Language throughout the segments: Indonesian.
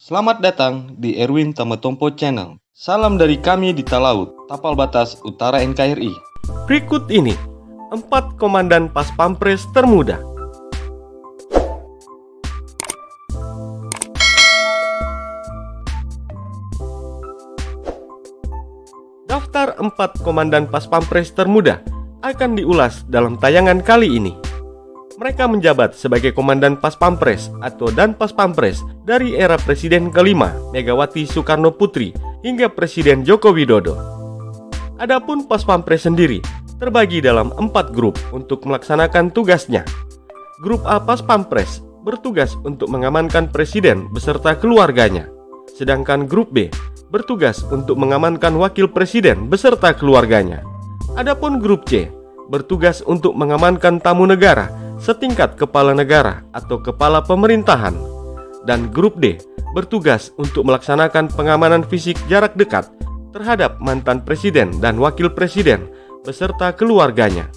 Selamat datang di Erwin Tametompo Channel. Salam dari kami di Talaut, Tapal Batas Utara NKRI. Berikut ini 4 komandan Pas Pampres termuda. Daftar 4 komandan Pas Pampres termuda akan diulas dalam tayangan kali ini. Mereka menjabat sebagai Komandan Pas Pampres atau Dan Pas Pampres dari era Presiden kelima Megawati Soekarno Putri hingga Presiden Joko Widodo. Adapun Pas Pampres sendiri terbagi dalam 4 grup untuk melaksanakan tugasnya. Grup A Pas Pampres bertugas untuk mengamankan Presiden beserta keluarganya. Sedangkan grup B bertugas untuk mengamankan Wakil Presiden beserta keluarganya. Adapun grup C bertugas untuk mengamankan tamu negara setingkat kepala negara atau kepala pemerintahan. Dan grup D bertugas untuk melaksanakan pengamanan fisik jarak dekat terhadap mantan presiden dan wakil presiden beserta keluarganya.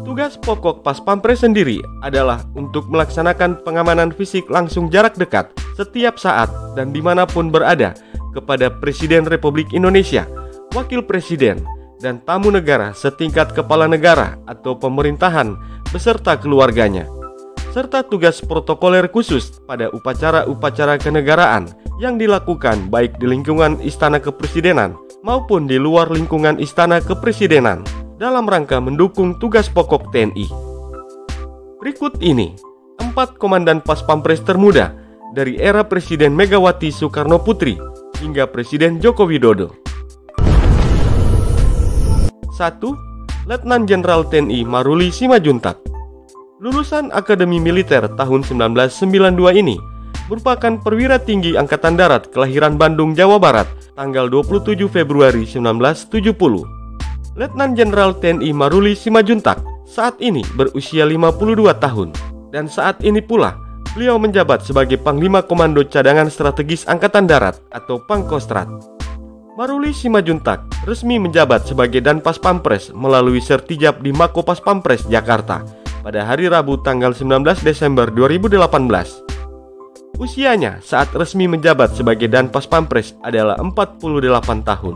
Tugas pokok Pas Pampres sendiri adalah untuk melaksanakan pengamanan fisik langsung jarak dekat setiap saat dan dimanapun berada kepada Presiden Republik Indonesia, Wakil Presiden, dan tamu negara setingkat kepala negara atau pemerintahan beserta keluarganya, serta tugas protokoler khusus pada upacara-upacara kenegaraan yang dilakukan baik di lingkungan Istana Kepresidenan maupun di luar lingkungan Istana Kepresidenan dalam rangka mendukung tugas pokok TNI. Berikut ini 4 komandan Pas Pampres termuda dari era Presiden Megawati Soekarno Putri hingga Presiden Joko Widodo. 1. Letnan Jenderal TNI Maruli Simajuntak. Lulusan Akademi Militer tahun 1992 ini merupakan perwira tinggi Angkatan Darat kelahiran Bandung, Jawa Barat, tanggal 27 Februari 1970. Letnan Jenderal TNI Maruli Simajuntak saat ini berusia 52 tahun dan saat ini pula beliau menjabat sebagai Panglima Komando Cadangan Strategis Angkatan Darat atau Pangkostrat. Maruli Simajuntak resmi menjabat sebagai Dan Pas Pampres melalui sertijab di Mako Pas Pampres, Jakarta pada hari Rabu tanggal 19 Desember 2018. Usianya saat resmi menjabat sebagai Dan Pas Pampres adalah 48 tahun.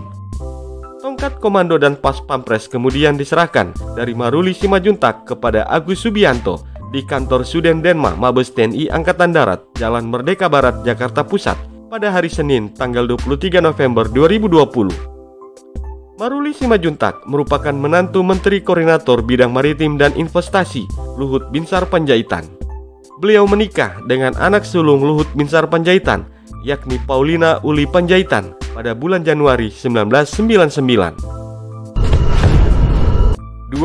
Tongkat Komando Dan Pas Pampres kemudian diserahkan dari Maruli Simajuntak kepada Agus Subianto di kantor Suden Denma Mabes TNI Angkatan Darat, Jalan Merdeka Barat, Jakarta Pusat pada hari Senin tanggal 23 November 2020. Maruli Simajuntak merupakan menantu Menteri Koordinator Bidang Maritim dan Investasi Luhut Binsar Panjaitan. Beliau menikah dengan anak sulung Luhut Binsar Panjaitan, yakni Paulina Uli Panjaitan pada bulan Januari 1999. 2.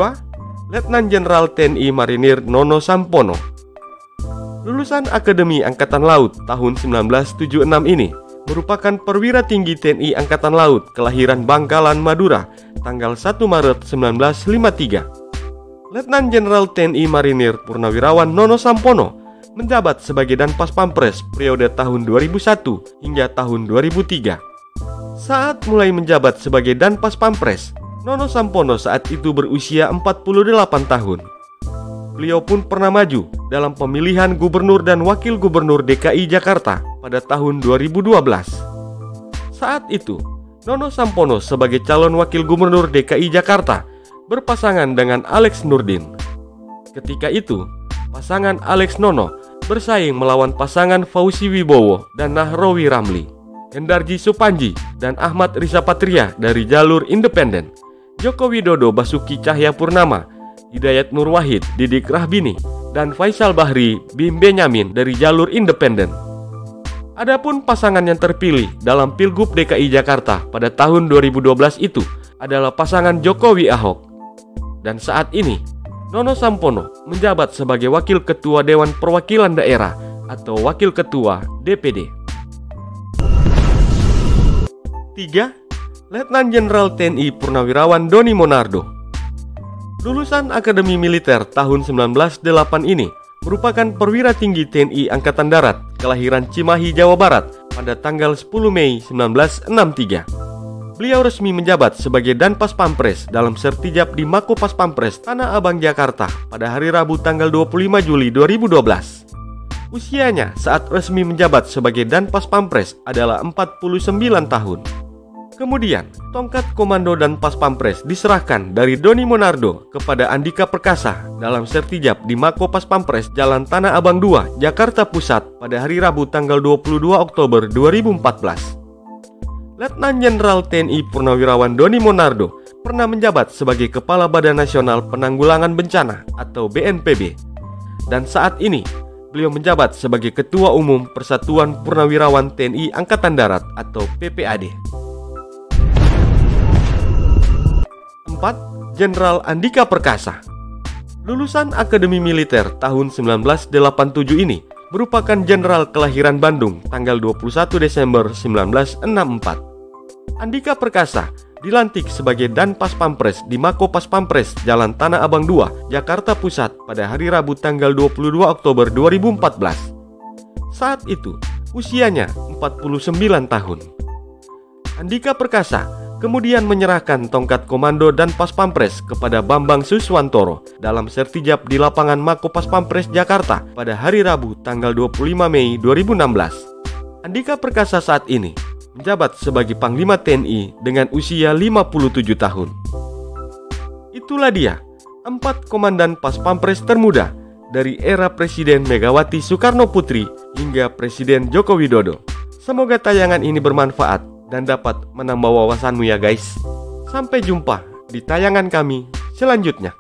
Letnan Jenderal TNI Marinir Nono Sampono. Lulusan Akademi Angkatan Laut tahun 1976 ini merupakan perwira tinggi TNI Angkatan Laut kelahiran Bangkalan, Madura, tanggal 1 Maret 1953. Letnan Jenderal TNI Marinir Purnawirawan Nono Sampono menjabat sebagai Dan Pas Pampres periode tahun 2001 hingga tahun 2003. Saat mulai menjabat sebagai Dan Pas Pampres, Nono Sampono saat itu berusia 48 tahun. Beliau pun pernah maju dalam pemilihan gubernur dan wakil gubernur DKI Jakarta pada tahun 2012. Saat itu, Nono Sampono sebagai calon wakil gubernur DKI Jakarta berpasangan dengan Alex Nurdin. Ketika itu, pasangan Alex Nono bersaing melawan pasangan Fauzi Wibowo dan Nahrawi Ramli, Hendarji Supanji dan Ahmad Rizapatria dari jalur independen, Joko Widodo Basuki Cahayapurnama, Hidayat Nur Wahid, Didik Rahbini, dan Faisal Bahri Bim Benyamin dari jalur independen. Adapun pasangan yang terpilih dalam Pilgub DKI Jakarta pada tahun 2012 itu adalah pasangan Jokowi Ahok. Dan saat ini, Nono Sampono menjabat sebagai Wakil Ketua Dewan Perwakilan Daerah atau Wakil Ketua DPD. 3. Letnan Jenderal TNI Purnawirawan Doni Monardo. Lulusan Akademi Militer tahun 1908 ini merupakan perwira tinggi TNI Angkatan Darat kelahiran Cimahi, Jawa Barat pada tanggal 10 Mei 1963. Beliau resmi menjabat sebagai Dan Pas Pampres dalam sertijab di Mako Pas Pampres, Tanah Abang, Jakarta pada hari Rabu tanggal 25 Juli 2012. Usianya saat resmi menjabat sebagai Danpas Pampres adalah 49 tahun. Kemudian, tongkat komando dan Pas Pampres diserahkan dari Doni Monardo kepada Andika Perkasa dalam sertijab di Mako Pas Pampres Jalan Tanah Abang 2, Jakarta Pusat pada hari Rabu tanggal 22 Oktober 2014. Letnan Jenderal TNI Purnawirawan Doni Monardo pernah menjabat sebagai Kepala Badan Nasional Penanggulangan Bencana atau BNPB. Dan saat ini, beliau menjabat sebagai Ketua Umum Persatuan Purnawirawan TNI Angkatan Darat atau PPAD. 4. Jenderal Andika Perkasa. Lulusan Akademi Militer tahun 1987 ini merupakan jenderal kelahiran Bandung tanggal 21 Desember 1964. Andika Perkasa dilantik sebagai Danpas Pampres di Mako Pas Pampres Jalan Tanah Abang 2, Jakarta Pusat pada hari Rabu tanggal 22 Oktober 2014. Saat itu, usianya 49 tahun. Andika Perkasa kemudian menyerahkan tongkat komando dan Pas Pampres kepada Bambang Suswantoro dalam sertijab di lapangan Mako Pas Pampres Jakarta pada hari Rabu tanggal 25 Mei 2016. Andika Perkasa saat ini menjabat sebagai Panglima TNI dengan usia 57 tahun. Itulah dia 4 komandan Pas Pampres termuda dari era Presiden Megawati Soekarno Putri hingga Presiden Joko Widodo. Semoga tayangan ini bermanfaat dan dapat menambah wawasanmu ya guys. Sampai jumpa di tayangan kami selanjutnya.